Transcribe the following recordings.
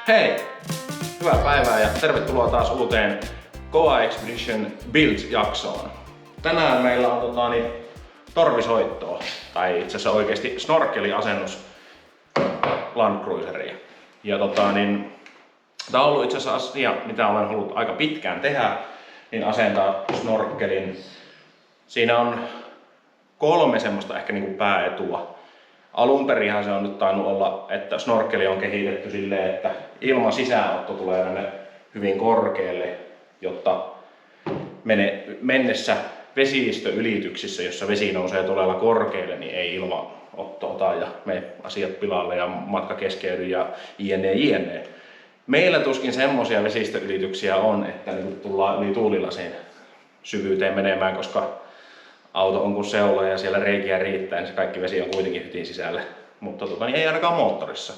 Hei! Hyvää päivää ja tervetuloa taas uuteen Goa Expedition Build-jaksoon. Tänään meillä on torvisoittoa, tai itse asiassa oikeasti snorkeliasennus Land Cruiseriin. Ja tää on ollut itse asiassa asia, mitä olen halunnut aika pitkään tehdä, niin asentaa snorkelin. Siinä on 3 semmoista ehkä niinku pääetua. Alunperinhan se on nyt tainnut olla, että snorkeli on kehitetty silleen, että ilman sisäänotto tulee tänne hyvin korkealle, jotta mennessä vesistöylityksissä, jossa vesi nousee todella korkealle, niin ei ilmanotto ota ja mene asiat pilalle ja matka keskeydy ja jne. Meillä tuskin semmoisia vesistöylityksiä on, että nyt tullaan yli tuulilasin syvyyteen menemään, koska auto on kuin seula ja siellä reikiä riittää, niin se kaikki vesi on kuitenkin hytin sisällä. Mutta ei ainakaan moottorissa.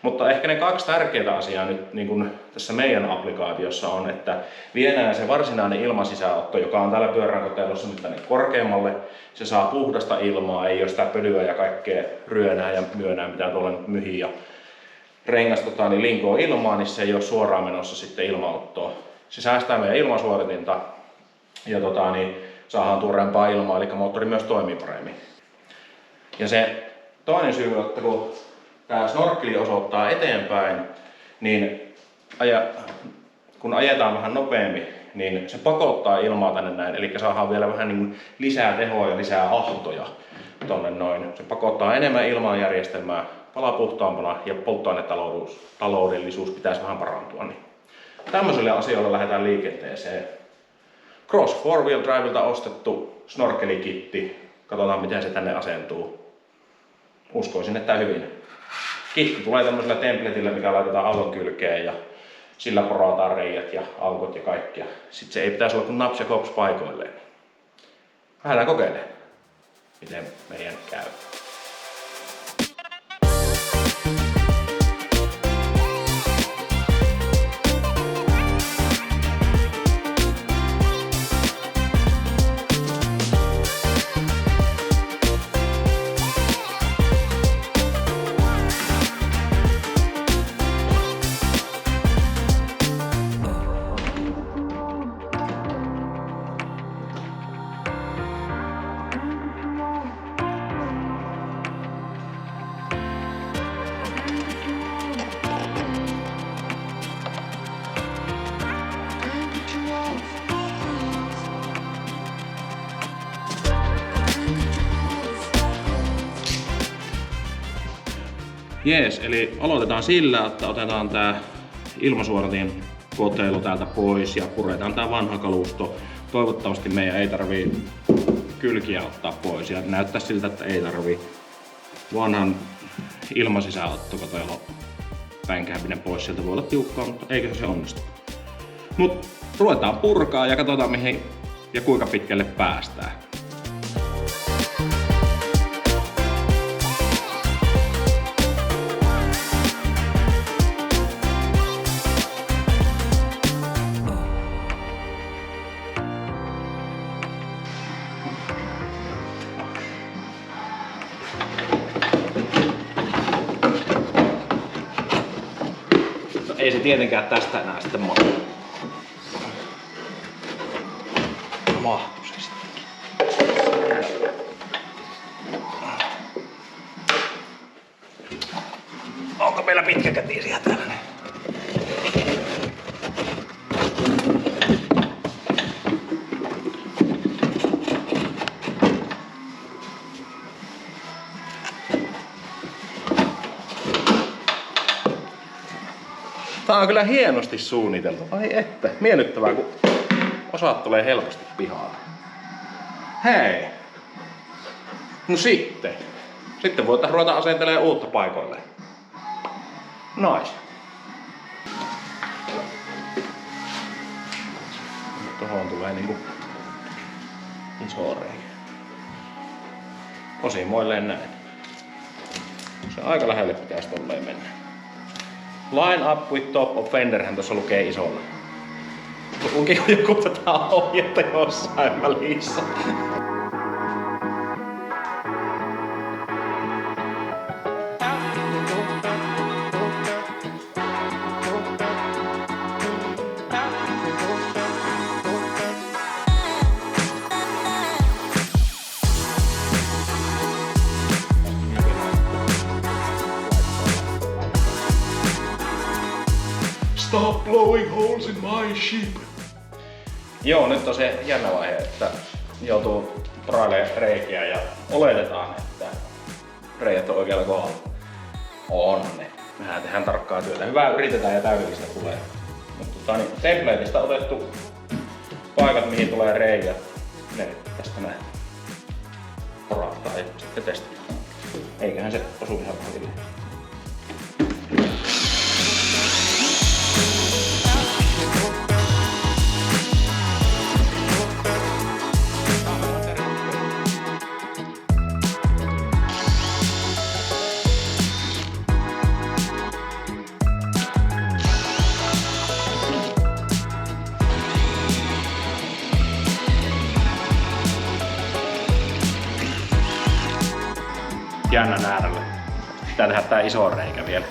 Mutta ehkä ne 2 tärkeää asiaa nyt niin kuin tässä meidän applikaatiossa on, että viedään se varsinainen ilmansisäänotto, joka on täällä pyöränkotelossa nyt tänne korkeammalle. Se saa puhdasta ilmaa, ei ole sitä pölyä ja kaikkea ryönää ja myönää, mitä tuolla nyt myhii. Ja rengas niin linkoo ilmaa, niin se ei ole suoraan menossa sitten ilmanottoon. Se säästää meidän ilmasuoritinta ja saadaan tuoreempaa ilmaa, eli moottori myös toimii paremmin. Ja se toinen syy, että kun tämä snorkeli osoittaa eteenpäin, niin kun ajetaan vähän nopeammin, niin se pakottaa ilmaa tänne näin, eli saadaan vielä vähän niin lisää tehoa ja lisää ahtoja tonne noin. Se pakottaa enemmän ilmanjärjestelmää, palaa puhtaampana ja polttoainetaloudellisuus pitäisi vähän parantua. Niin tämmöisille asioille lähdetään liikenteeseen. Cross 4-wheel drivelta ostettu snorkelikitti. Katsotaan miten se tänne asentuu. Uskoisin, että hyvin. Kitti tulee tämmöisellä templetillä, mikä laitetaan auton kylkeen ja sillä porataan reijät ja aukot ja kaikkia. Sitten se ei pitäisi olla kuin naps ja kops paikoilleen. Lähdetään kokeilemaan, miten meidän käy. Jees, eli aloitetaan sillä, että otetaan tää ilmasuodatin kotelo täältä pois ja puretaan tää vanha kalusto. Toivottavasti meidän ei tarvii kylkiä ottaa pois ja näyttää siltä, että ei tarvii vanhan ilmasisäänottokotelon pänkääminen pois. Sieltä voi olla tiukkaa, mutta eikö se onnistu. Mut ruvetaan purkaa ja katsotaan mihin ja kuinka pitkälle päästään. Ei se tietenkään tästä enää sitten mahdu. Mahtu se sittenkin. Onko meillä pitkäkätisiä täällä? Tää on kyllä hienosti suunniteltu. Ai että, miellyttävää kun osat tulee helposti pihalle. Hei! No sitten. Sitten voitaisiin ruveta asentelemaan uutta paikoille. Nice. Tuohon tulee niinku iso reikä. Osimoilleen näin. Se aika lähelle pitäisi tolleen mennä. Line up with top of fenderhän tuossa lukee isolla. Lukiko joku tätä ohjetta jossain välissä? Stop blowing holes in my ship. Joo, nyt on se jännä vaihe, että joutuu porailemaan reikiä ja oletetaan, että reijät on oikealla kohdalla. On ne. Mehän tehdään tarkkaa työtä. Hyvää yritetään ja täydellistä tulee. Mutta niin, templateista otettu paikat, mihin tulee reijät. Ne tästä näin. Porahtaa ja sitten testataan. Eiköhän se osu ihan paljon. Jännän äärellä. Pitää tehdä tää iso reikä vielä.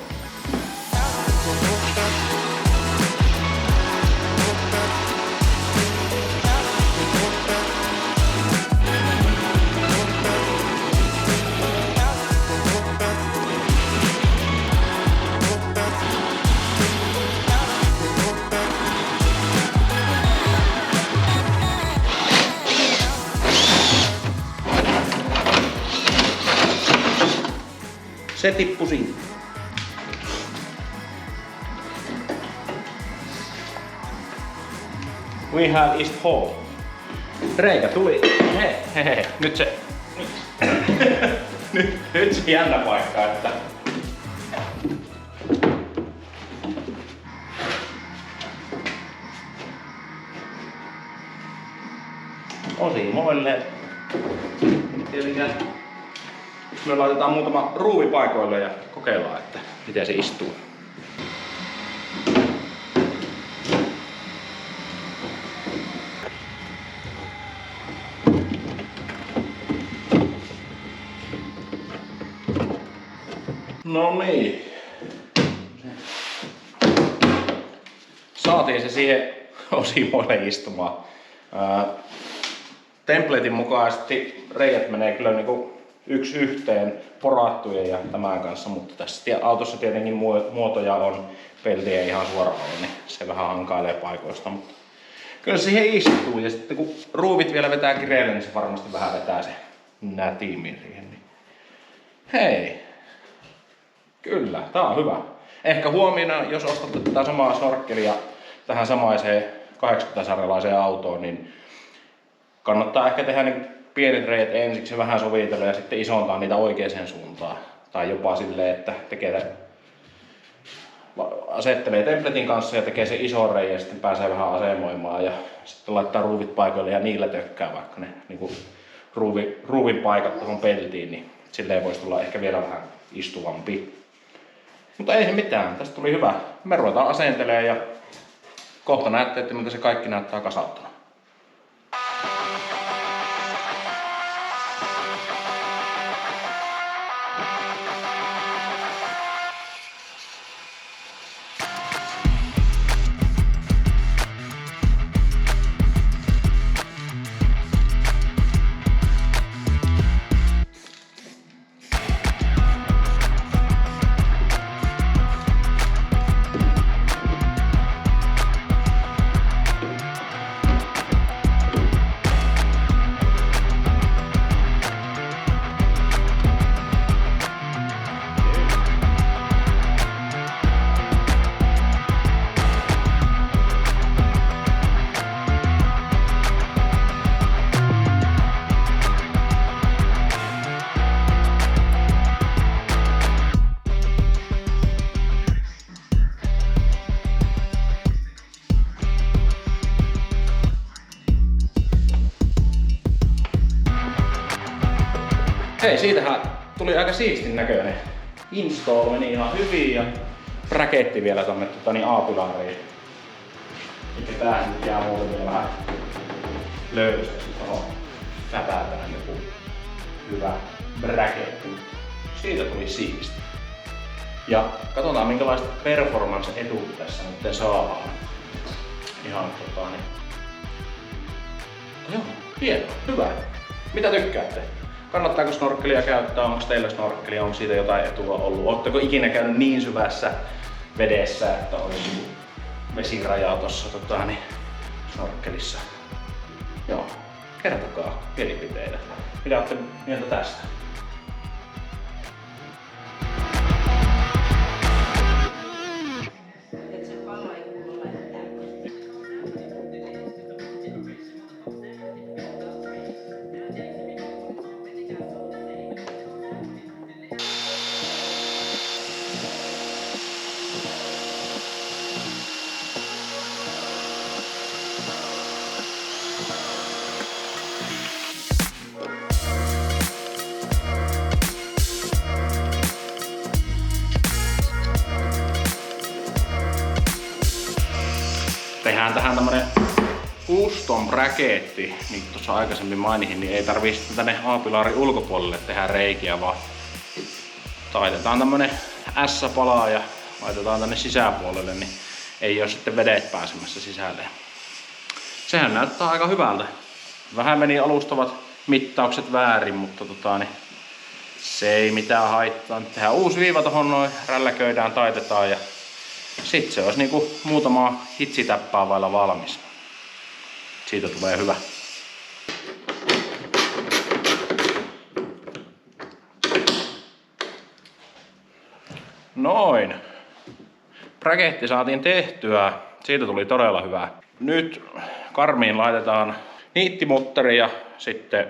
Se tippui siitä. We have East Hall. Reikä tuli. Hehehe. Nyt se... nyt se jännä paikka, että... Osimoille. Tietenkään. Me laitetaan muutama ruuvi paikoille ja kokeillaan, että miten se istuu. No niin. Saatiin se siihen osimoille istumaan. Templatein mukaisesti reijät menee kyllä niinku yksi yhteen porattujen ja tämän kanssa, mutta tässä autossa tietenkin muotoja on, pelti ei ihan suoraan ole, niin se vähän hankailee paikoista, mutta kyllä se siihen istuu ja sitten kun ruuvit vielä vetää kireelle, niin se varmasti vähän vetää se nätimmin siihen. Niin. Hei, kyllä, tää on hyvä. Ehkä huomiona, jos ostatte tätä samaa snorkkelia tähän samaiseen 80-sarjalaiseen autoon, niin kannattaa ehkä tehdä niin pienet reijät ensiksi vähän sovitella ja sitten isontaa niitä oikeaan suuntaan. Tai jopa silleen, että asettelee templatein kanssa ja tekee se iso reijä ja sitten pääsee vähän asemoimaan ja sitten laittaa ruuvit paikoille ja niillä tökkää vaikka ne niin ruuvin paikat tuohon peltiin, niin silleen voisi tulla ehkä vielä vähän istuvampi. Mutta ei se mitään, tästä tuli hyvä. Me ruvetaan asentelemaan ja kohta näette, että miltä se kaikki näyttää kasauttuna. Hei, siitähän tuli aika siistin näköinen. Install meni ihan hyvin ja braketti vielä tonne A-pilariin. Eli tää nyt jää muuten vielä vähän löysäksi tohon läpäätään joku hyvä braketti. Siitä tuli siisti. Ja katsotaan minkälaiset performance-edut tässä nyt saadaan. Ihan Joo, hieno, hyvä. Mitä tykkäätte? Kannattaako snorkkelia käyttää? Onko teillä snorkkelia? Onko siitä jotain etua ollut? Oletteko ikinä käynyt niin syvässä vedessä, että olisi vesirajaa tuossa snorkkelissa? Joo, kertokaa mielipiteitä. Mitä olette mieltä tästä? Tehdään tähän tämmönen custom braketti, niin tuossa aikaisemmin mainihin, niin ei tarvii sitten tänne A-pilarin ulkopuolelle tehdä reikiä, vaan taitetaan tämmönen S-palaa ja laitetaan tänne sisäpuolelle, niin ei oo sitten vedet pääsemässä sisälle. Sehän näyttää aika hyvältä. Vähän meni alustavat mittaukset väärin, mutta se ei mitään haittaa. Tehdään uusi viiva tohon noin, rälläköidään, taitetaan ja sitten se olisi niinku muutama hitsitäppää vailla valmis. Siitä tulee hyvä. Noin. Braketti saatiin tehtyä. Siitä tuli todella hyvä. Nyt karmiin laitetaan niittimutteri ja sitten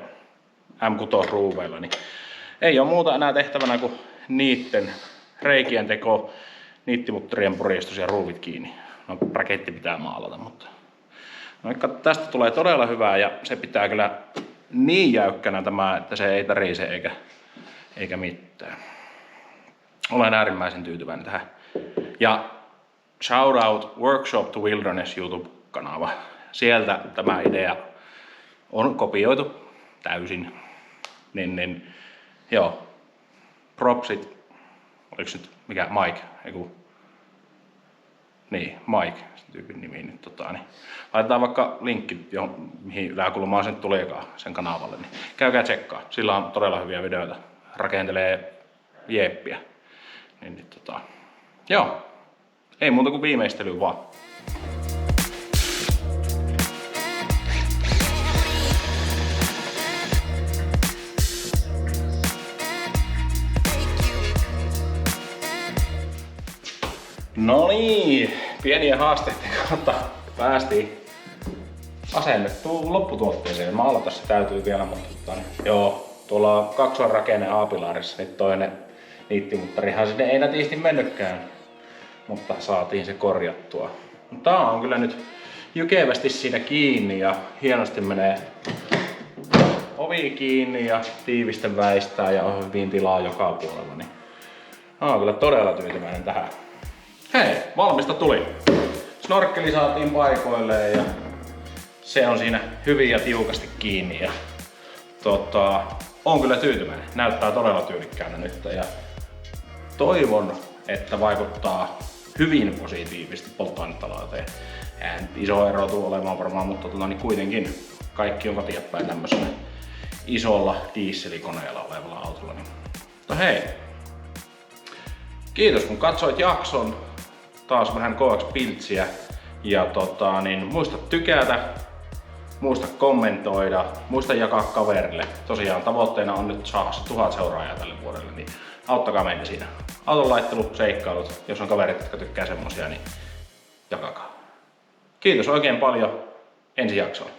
M6 ruuveilla. Niin ei ole muuta enää tehtävänä kuin niitten reikien teko, niittimutterien puristus ja ruuvit kiinni. No, braketti pitää maalata, mutta tästä tulee todella hyvää ja se pitää kyllä niin jäykkänä tämä, että se ei tärise eikä mitään. Olen äärimmäisen tyytyväinen tähän. Ja shout out Workshop to Wilderness YouTube-kanava. Sieltä tämä idea on kopioitu täysin. Joo, propsit. Oliko nyt mikä Mike? Niin, Mike, se tyypin nimi nyt niin. Laitetaan vaikka linkki, mihin yläkulmaan sen tuleekaan sen kanavalle, niin käykää tsekkaa. Sillä on todella hyviä videoita. Rakentelee jeeppiä. Joo, ei muuta kuin viimeistelyä vaan. No niin, pieniä haasteiden kautta päästiin asennettuun lopputuotteeseen. Maalata se täytyy vielä, mutta joo, tuolla kaksoisrakenne A-pilarissa, niin toinen niittimuttarihan sinne ei nätisti mennytkään, mutta saatiin se korjattua. Tää on kyllä nyt jykevästi siinä kiinni ja hienosti menee ovi kiinni ja tiivisten väistää ja on hyvin tilaa joka puolella. Niin olen kyllä todella tyytyväinen tähän. Hei, valmista tuli. Snorkkeli saatiin paikoilleen ja se on siinä hyvin ja tiukasti kiinni. Ja on kyllä tyytyväinen. Näyttää todella tyylikkäänä nyt ja toivon, että vaikuttaa hyvin positiivisesti polttoainetalouteen. Eihän iso ero tule olemaan varmaan, mutta niin kuitenkin kaikki on kotiin päin tämmöisellä isolla dieselikoneella olevalla autolla. Mutta hei, kiitos kun katsoit jakson. Taas vähän KX-piltsiä ja muista tykätä, muista kommentoida, muista jakaa kaverille. Tosiaan tavoitteena on nyt saada 1000 seuraajaa tälle vuodelle, niin auttakaa meitä siinä. Auton laittelu, seikkailut, jos on kaverit, jotka tykkää semmosia, niin jakakaa. Kiitos oikein paljon, ensi jaksoon.